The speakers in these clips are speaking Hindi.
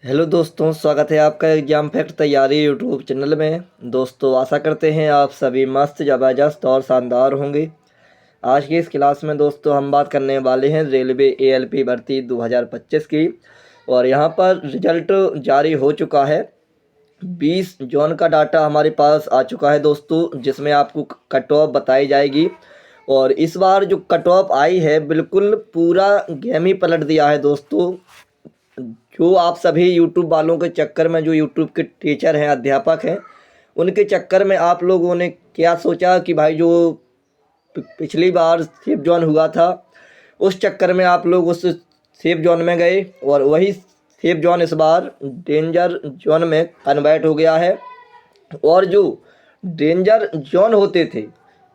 हेलो दोस्तों, स्वागत है आपका एग्जाम फैक्ट तैयारी यूट्यूब चैनल में। दोस्तों आशा करते हैं आप सभी मस्त, ज़बरदस्त और शानदार होंगे। आज की इस क्लास में दोस्तों हम बात करने वाले हैं रेलवे एएलपी भर्ती 2025 की। और यहाँ पर रिजल्ट जारी हो चुका है। 20 जून का डाटा हमारे पास आ चुका है दोस्तों, जिसमें आपको कट ऑफ बताई जाएगी। और इस बार जो कट ऑफ आई है, बिल्कुल पूरा गेम ही पलट दिया है दोस्तों। जो आप सभी यूट्यूब वालों के चक्कर में, जो यूट्यूब के टीचर हैं, अध्यापक हैं, उनके चक्कर में आप लोगों ने क्या सोचा कि भाई जो पिछली बार सेफ जोन हुआ था, उस चक्कर में आप लोग उस सेफ जोन में गए और वही सेफ जोन इस बार डेंजर जोन में कन्वर्ट हो गया है। और जो डेंजर जोन होते थे,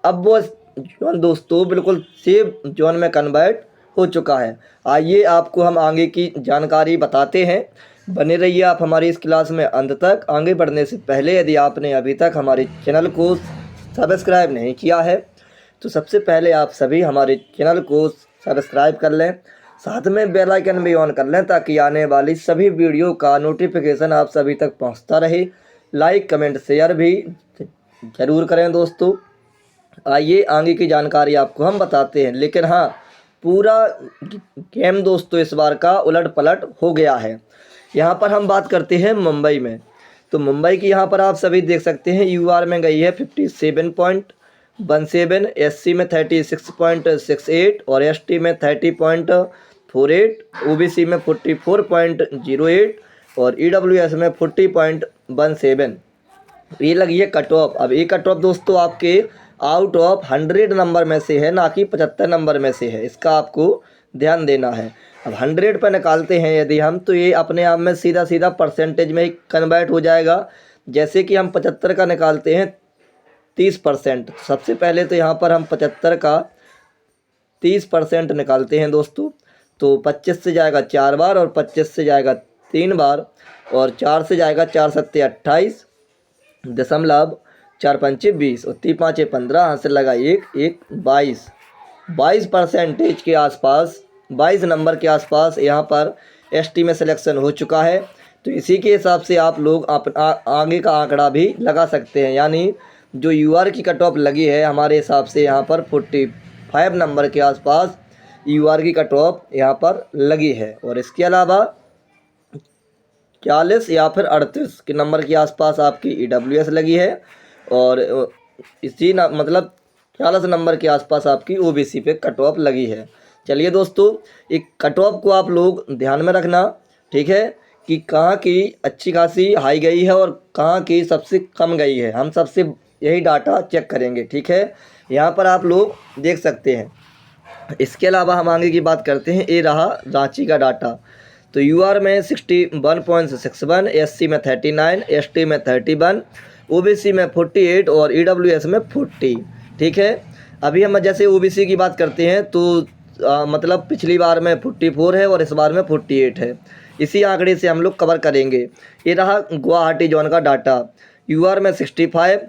अब वो जोन दोस्तों बिल्कुल सेफ जोन में कन्वर्ट हो चुका है। आइए आपको हम आगे की जानकारी बताते हैं। बने रहिए आप हमारी इस क्लास में अंत तक। आगे बढ़ने से पहले यदि आपने अभी तक हमारे चैनल को सब्सक्राइब नहीं किया है, तो सबसे पहले आप सभी हमारे चैनल को सब्सक्राइब कर लें, साथ में बेल आइकन भी ऑन कर लें, ताकि आने वाली सभी वीडियो का नोटिफिकेशन आप सभी तक पहुंचता रहे। लाइक कमेंट शेयर भी ज़रूर करें दोस्तों। आइए आगे की जानकारी आपको हम बताते हैं। लेकिन हाँ, पूरा गेम दोस्तों इस बार का उलट पलट हो गया है। यहाँ पर हम बात करते हैं मुंबई में। तो मुंबई की यहाँ पर आप सभी देख सकते हैं, यूआर में गई है 57.17, एससी में 36.68 और एसटी में 30.48, ओबीसी में 44.08 और ईडब्ल्यूएस में 40.17। ये लगी है कट ऑफ। अब ये कट ऑफ दोस्तों आपके आउट ऑफ 100 नंबर में से है, ना कि 75 नंबर में से है। इसका आपको ध्यान देना है। अब 100 पर निकालते हैं यदि हम, तो ये अपने आप में सीधा सीधा परसेंटेज में ही कन्वर्ट हो जाएगा। जैसे कि हम 75 का निकालते हैं 30%। सबसे पहले तो यहाँ पर हम 75 का 30% निकालते हैं दोस्तों। तो 25 से जाएगा 4 बार और 25 से जाएगा 3 बार और 4 से जाएगा 4 सत्ते 28 दशमलव 4 पंचे 20 और 3 पाँचे 15, हाथ से लगा 1 22% के आसपास, 22 नंबर के आसपास यहाँ पर एसटी में सिलेक्शन हो चुका है। तो इसी के हिसाब से आप लोग आगे का आंकड़ा भी लगा सकते हैं। यानी जो यूआर की कट ऑफ लगी है, हमारे हिसाब से यहाँ पर 45 नंबर के आसपास यूआर की कट ऑफ यहाँ पर लगी है। और इसके अलावा 40 या फिर 38 के नंबर के आसपास आपकी ईडब्ल्यूएस लगी है और इसी मतलब 40 नंबर के आसपास आपकी ओबीसी पे कट ऑफ लगी है। चलिए दोस्तों, एक कट ऑफ को आप लोग ध्यान में रखना, ठीक है, कि कहाँ की अच्छी खासी हाई गई है और कहाँ की सबसे कम गई है। हम सबसे यही डाटा चेक करेंगे, ठीक है। यहाँ पर आप लोग देख सकते हैं। इसके अलावा हम आगे की बात करते हैं। ये रहा रांची का डाटा। तो यूआर में 61.61, एससी में 39, एसटी में 31, ओबीसी में 48 और ईडब्ल्यूएस में 40, ठीक है। अभी हम जैसे ओबीसी की बात करते हैं तो मतलब पिछली बार में 44 है और इस बार में 48 है। इसी आंकड़े से हम लोग कवर करेंगे। ये रहा गुवाहाटी जोन का डाटा। यूआर में 65,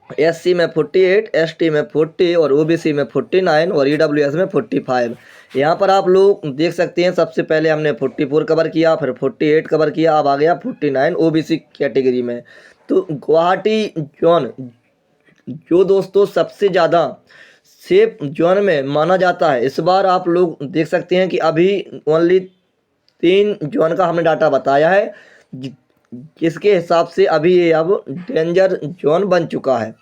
एससी में 48, एसटी में 40 और ओबीसी में 49 और ईडब्ल्यूएस में 45। यहाँ पर आप लोग देख सकते हैं, सबसे पहले हमने 44 कवर किया, फिर 48 कवर किया, अब आ गया 49 ओबीसी कैटेगरी में। तो गुवाहाटी जोन जो दोस्तों सबसे ज़्यादा सेफ जोन में माना जाता है, इस बार आप लोग देख सकते हैं कि अभी ओनली 3 जोन का हमने डाटा बताया है, जिसके हिसाब से अभी ये अब डेंजर जोन बन चुका है,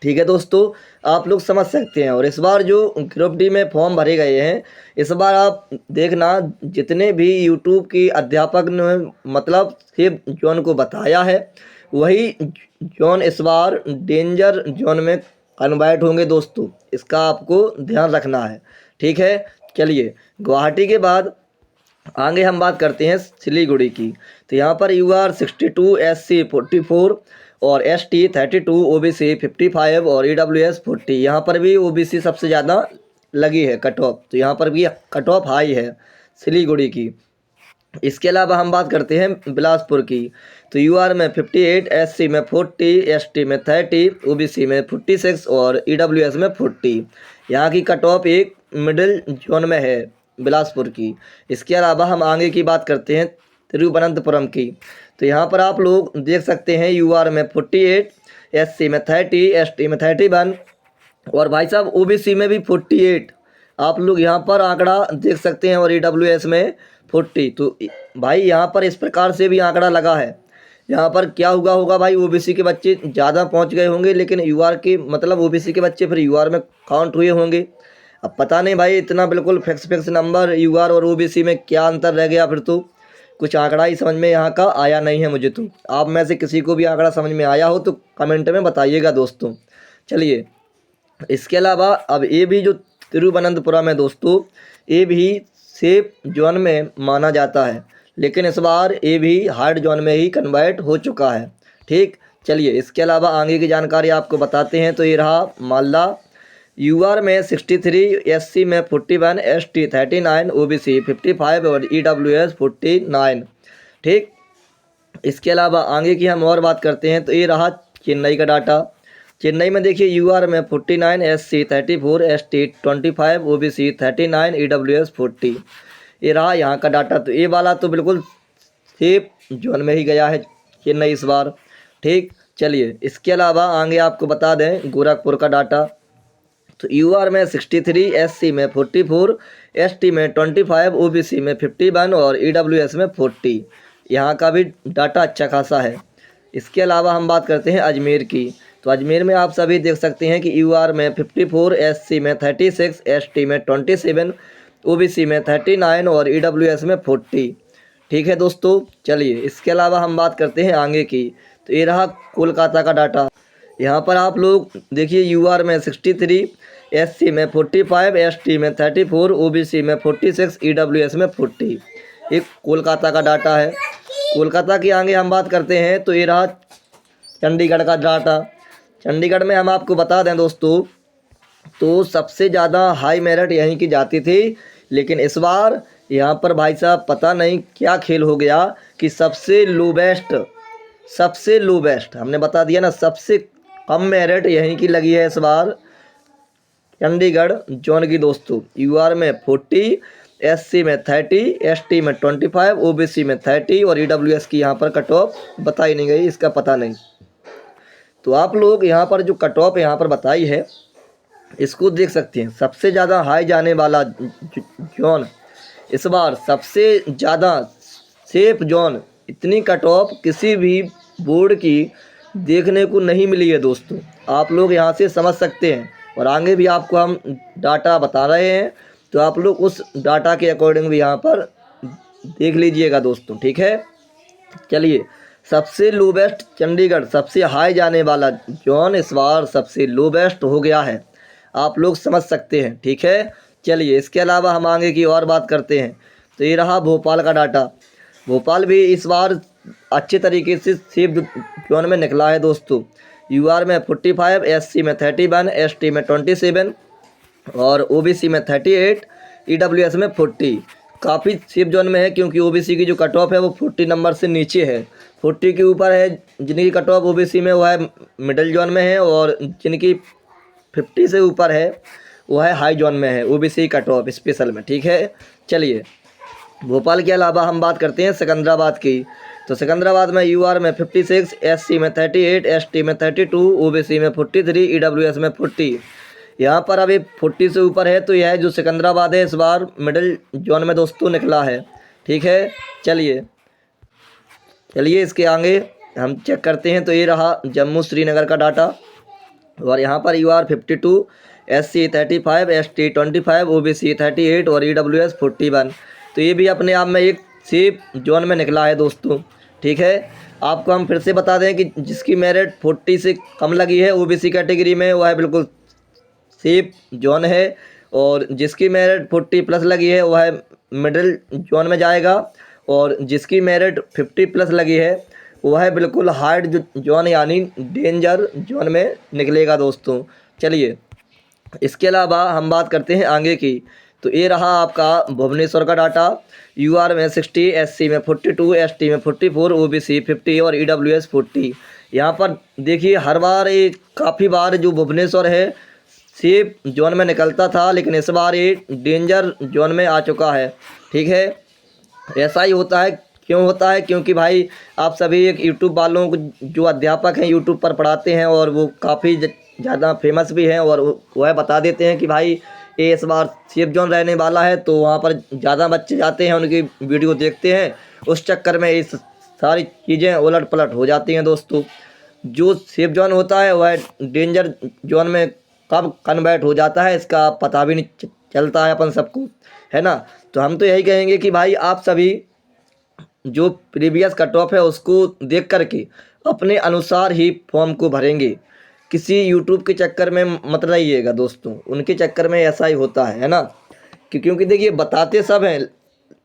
ठीक है दोस्तों। आप लोग समझ सकते हैं। और इस बार जो ग्रुप डी में फॉर्म भरे गए हैं, इस बार आप देखना, जितने भी यूट्यूब की अध्यापक ने मतलब सेफ जोन को बताया है, वही जोन इस बार डेंजर जोन में कन्वर्ट होंगे दोस्तों। इसका आपको ध्यान रखना है, ठीक है। चलिए, गुवाहाटी के बाद आगे हम बात करते हैं सिलीगुड़ी की। तो यहाँ पर यूआर 62, एससी 44 और एसटी 32, ओबीसी 55 और ईडब्ल्यूएस 40। यहाँ पर भी ओबीसी सबसे ज़्यादा लगी है कट ऑफ। तो यहाँ पर भी कट ऑफ हाई है सिलीगुड़ी की। इसके अलावा हम बात करते हैं बिलासपुर की। तो यूआर में 58, एससी में 40, एसटी में 30, ओबीसी में 46 और ईडब्ल्यूएस में 40। यहाँ की कट ऑफ एक मिडिल जोन में है बिलासपुर की। इसके अलावा हम आगे की बात करते हैं तिरुवनंतपुरम की। तो यहाँ पर आप लोग देख सकते हैं यूआर में 48, एससी में 30, एसटी में 31 और भाई साहब ओबीसी में भी 48 आप लोग यहाँ पर आंकड़ा देख सकते हैं और ईडब्ल्यूएस में 40। तो भाई यहाँ पर इस प्रकार से भी आंकड़ा लगा है। यहाँ पर क्या हुआ होगा भाई, ओबीसी के बच्चे ज़्यादा पहुँच गए होंगे, लेकिन यूआर के मतलब ओबीसी के बच्चे फिर यूआर में काउंट हुए होंगे। अब पता नहीं भाई, इतना बिल्कुल फिक्स नंबर यूआर और ओबीसी में क्या अंतर रह गया, फिर तो कुछ आंकड़ा ही समझ में यहाँ का आया नहीं है मुझे। तो आप में से किसी को भी आंकड़ा समझ में आया हो तो कमेंट में बताइएगा दोस्तों। चलिए, इसके अलावा अब ये भी जो तिरुवनंतपुरम है दोस्तों, ये भी सेफ जोन में माना जाता है, लेकिन इस बार ये भी हार्ड जोन में ही कन्वर्ट हो चुका है। ठीक, चलिए इसके अलावा आगे की जानकारी आपको बताते हैं। तो ये रहा मालदा, यूआर में 63, एससी में 41, एसटी 39, ओबीसी 55 और ईडब्ल्यूएस 49। ठीक, इसके अलावा आगे की हम और बात करते हैं। तो ये रहा चेन्नई का डाटा। चेन्नई में देखिए यूआर में 49, एससी 34, एसटी 25, ओबीसी 39, ईडब्ल्यूएस 40। ये रहा यहाँ का डाटा। तो ये वाला तो बिल्कुल सेफ जोन में ही गया है चेन्नई इस बार। ठीक, चलिए इसके अलावा आगे आपको बता दें गोरखपुर का डाटा। तो यूआर में 63, एससी में 44, एसटी में 25, ओबीसी में 51 और ईडब्ल्यूएस में 40। यहाँ का भी डाटा अच्छा खासा है। इसके अलावा हम बात करते हैं अजमेर की। तो अजमेर में आप सभी देख सकते हैं कि यूआर में 54, एससी में 36, एसटी में 27, ओबीसी में 39 और ईडब्ल्यूएस में 40। ठीक है दोस्तों, चलिए इसके अलावा हम बात करते हैं आगे की। तो ये रहा कोलकाता का डाटा। यहाँ पर आप लोग देखिए यूआर में 63, एससी में 45, एसटी में 34, ओबीसी में 46, ईडब्ल्यूएस में 40। एक कोलकाता का डाटा है। कोलकाता की आगे हम बात करते हैं। तो ये रहा चंडीगढ़ का डाटा। चंडीगढ़ में हम आपको बता दें दोस्तों, तो सबसे ज़्यादा हाई मेरिट यहीं की जाती थी, लेकिन इस बार यहाँ पर भाई साहब पता नहीं क्या खेल हो गया कि सबसे लो बेस्ट हमने बता दिया ना, सबसे कम मेरिट यहीं की लगी है इस बार चंडीगढ़ जोन की दोस्तों। यूआर में 40, एससी में 30, एसटी में 25, ओबीसी में 30 और ईडब्ल्यूएस की यहाँ पर कट ऑफ बताई नहीं गई, इसका पता नहीं। तो आप लोग यहाँ पर जो कट ऑफ यहाँ पर बताई है इसको देख सकते हैं। सबसे ज़्यादा हाई जाने वाला जोन इस बार, सबसे ज़्यादा सेफ जोन, इतनी कट ऑफ किसी भी बोर्ड की देखने को नहीं मिली है दोस्तों। आप लोग यहाँ से समझ सकते हैं और आगे भी आपको हम डाटा बता रहे हैं, तो आप लोग उस डाटा के अकॉर्डिंग भी यहाँ पर देख लीजिएगा दोस्तों। ठीक है, चलिए सबसे लो बेस्ट चंडीगढ़, सबसे हाई जाने वाला जोन इस बार सबसे लो बेस्ट हो गया है, आप लोग समझ सकते हैं। ठीक है, चलिए इसके अलावा हम आगे की और बात करते हैं। तो ये रहा भोपाल का डाटा। भोपाल भी इस बार अच्छे तरीके से सेफ जोन में निकला है दोस्तों। यूआर में 45, एससी में 31, एसटी में 27 और ओबीसी में 38, ईडब्ल्यूएस में 40। काफ़ी सेफ जोन में है, क्योंकि ओबीसी की जो कट ऑफ है वो 40 नंबर से नीचे है। 40 के ऊपर है जिनकी कट ऑफ ओबीसी में वो है मिडिल जोन में है, और जिनकी 50 से ऊपर है वो है हाई जोन में है, ओबीसी कट ऑफ स्पेशल में। ठीक है, चलिए भोपाल के अलावा हम बात करते हैं सिकंदराबाद की। तो सिकंदराबाद में यूआर में 56, एससी में 38, एसटी में 32, ओबीसी में 43, ईडब्ल्यूएस में 40। यहाँ पर अभी 40 से ऊपर है, तो यह जो सिकंदराबाद है इस बार मिडिल जोन में दोस्तों निकला है। ठीक है, चलिए इसके आगे हम चेक करते हैं। तो ये रहा जम्मू श्रीनगर का डाटा, और यहाँ पर यूआर 52, एससी 35, एसटी 25, ओबीसी 38 और ईडब्ल्यूएस 41। तो ये भी अपने आप में एक सेफ जोन में निकला है दोस्तों। ठीक है, आपको हम फिर से बता दें कि जिसकी मेरिट 40 से कम लगी है ओबीसी कैटेगरी में, वह है बिल्कुल सेफ जोन है, और जिसकी मेरिट 40 प्लस लगी है वह है मिडिल जोन में जाएगा, और जिसकी मेरिट 50 प्लस लगी है वह है बिल्कुल हार्ड जोन यानी डेंजर जोन में निकलेगा दोस्तों। चलिए इसके अलावा हम बात करते हैं आगे की। तो ये रहा आपका भुवनेश्वर का डाटा। यूआर में 60, एससी में 42, एसटी में 44, ओबीसी 50 और ईडब्ल्यूएस 40। यहाँ पर देखिए हर बार ये काफ़ी बार जो भुवनेश्वर है सेफ जोन में निकलता था, लेकिन इस बार ये डेंजर जोन में आ चुका है। ठीक है, ऐसा ही होता है क्यों होता है? क्योंकि भाई आप सभी एक यूट्यूब वालों को, जो अध्यापक हैं यूट्यूब पर पढ़ाते हैं और वो काफ़ी ज़्यादा फेमस भी हैं, और वह बता देते हैं कि भाई ये इस बार सेफ जोन रहने वाला है, तो वहाँ पर ज़्यादा बच्चे जाते हैं, उनकी वीडियो देखते हैं, उस चक्कर में इस सारी चीज़ें उलट पलट हो जाती हैं दोस्तों। जो सेफ जोन होता है वह डेंजर जोन में कब कन्वर्ट हो जाता है इसका पता भी नहीं चलता है अपन सबको, है ना। तो हम तो यही कहेंगे कि भाई आप सभी जो प्रीवियस कट ऑफ है उसको देख करके अपने अनुसार ही फॉर्म को भरेंगे। किसी यूट्यूब के चक्कर में मत रहिएगा दोस्तों, उनके चक्कर में ऐसा ही होता है ना। क्योंकि देखिए बताते सब हैं,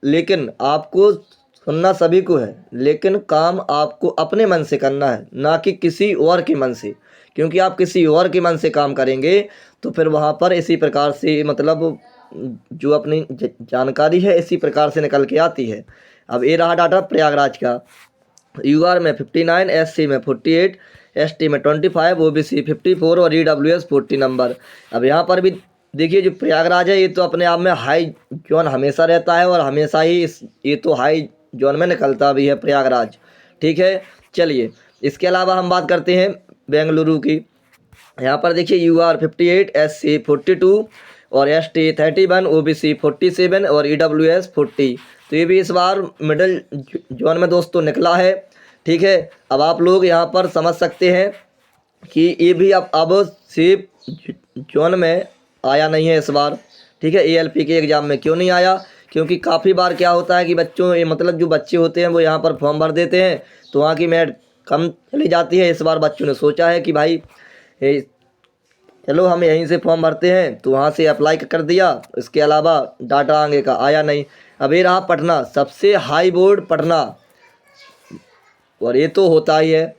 लेकिन आपको सुनना सभी को है, लेकिन काम आपको अपने मन से करना है, ना कि किसी और के मन से। क्योंकि आप किसी और के मन से काम करेंगे तो फिर वहाँ पर इसी प्रकार से मतलब जो अपनी जानकारी है इसी प्रकार से निकल के आती है। अब ये रहा डाटा प्रयागराज का। यूआर में 59, एससी में 48, एसटी में 25, ओबीसी 54 और ईडब्ल्यूएस 40 नंबर। अब यहाँ पर भी देखिए जो प्रयागराज है ये तो अपने आप में हाई जोन हमेशा रहता है, और हमेशा ही ये तो हाई जोन में निकलता भी है प्रयागराज। ठीक है, चलिए इसके अलावा हम बात करते हैं बेंगलुरु की। यहाँ पर देखिए यूआर 58, एससी 42 और एसटी 31, ओबीसी 47 और ईडब्ल्यूएस 40। तो ये भी इस बार मिडिल जोन में दोस्तों निकला है। ठीक है, अब आप लोग यहाँ पर समझ सकते हैं कि ये भी अब सेफ जोन में आया नहीं है इस बार। ठीक है, एएलपी के एग्ज़ाम में क्यों नहीं आया? क्योंकि काफ़ी बार क्या होता है कि बच्चों ये मतलब जो बच्चे होते हैं वो यहाँ पर फॉर्म भर देते हैं तो वहाँ की मेरिट कम चली जाती है। इस बार बच्चों ने सोचा है कि भाई चलो हम यहीं से फॉर्म भरते हैं, तो वहाँ से अप्लाई कर दिया, इसके अलावा डाटा आगे का आया नहीं। अब ये रहा पटना, सबसे हाई बोर्ड पटना, और ये तो होता ही है।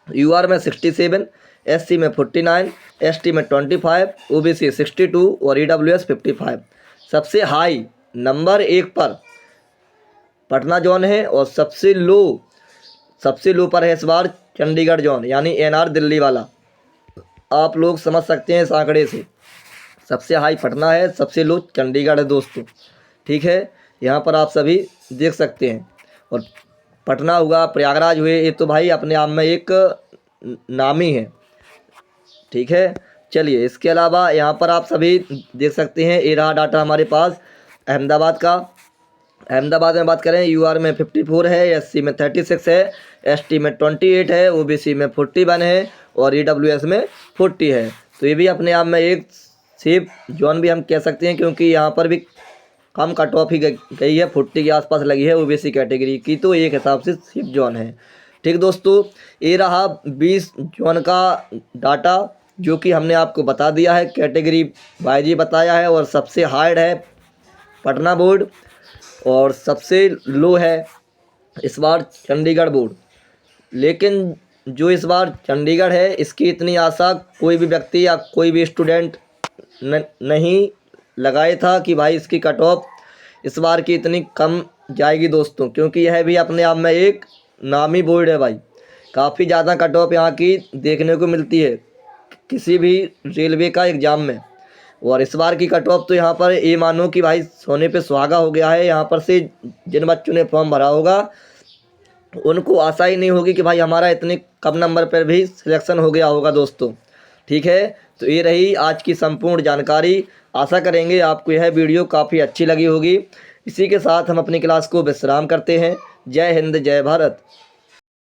यूआर में 67, एससी में 49, एसटी में 25, ओबीसी 62 और ईडब्ल्यूएस 55। सबसे हाई नंबर 1 पर पटना जोन है, और सबसे लो पर है इस बार चंडीगढ़ जोन, यानी एनआर दिल्ली वाला। आप लोग समझ सकते हैं इस आंकड़े से, सबसे हाई पटना है, सबसे लो चंडीगढ़ है दोस्तों। ठीक है, यहाँ पर आप सभी देख सकते हैं। और पटना हुआ, प्रयागराज हुए, ये तो भाई अपने आप में एक नामी है। ठीक है, चलिए इसके अलावा यहाँ पर आप सभी देख सकते हैं, ये रहा डाटा हमारे पास अहमदाबाद का। अहमदाबाद में बात करें, यूआर में 54 है, एससी में 36 है, एसटी में 28 है, ओबीसी में 41 है और ईडब्ल्यूएस में 40 है। तो ये भी अपने आप में एक सेफ जोन भी हम कह सकते हैं, क्योंकि यहाँ पर भी कम कट ऑफ ही गई है, 40 के आसपास लगी है ओबीसी कैटेगरी की, तो एक हिसाब से सेफ जोन है। ठीक दोस्तों, ये रहा 20 जोन का डाटा जो कि हमने आपको बता दिया है, कैटेगरी वाइज ही बताया है। और सबसे हार्ड है पटना बोर्ड और सबसे लो है इस बार चंडीगढ़ बोर्ड। लेकिन जो इस बार चंडीगढ़ है इसकी इतनी आशा कोई भी व्यक्ति या कोई भी स्टूडेंट नहीं लगाए था कि भाई इसकी कट ऑफ इस बार की इतनी कम जाएगी दोस्तों, क्योंकि यह भी अपने आप में एक नामी बोर्ड है भाई। काफ़ी ज़्यादा कट ऑफ यहाँ की देखने को मिलती है किसी भी रेलवे का एग्ज़ाम में। और इस बार की कट ऑफ तो यहाँ पर ये मानो कि भाई सोने पे सुहागा हो गया है। यहाँ पर से जिन बच्चों ने फॉर्म भरा होगा उनको आशा ही नहीं होगी कि भाई हमारा इतने कम नंबर पर भी सिलेक्शन हो गया होगा दोस्तों। ठीक है, तो ये रही आज की संपूर्ण जानकारी। आशा करेंगे आपको यह वीडियो काफ़ी अच्छी लगी होगी। इसी के साथ हम अपनी क्लास को विश्राम करते हैं। जय हिंद, जय भारत।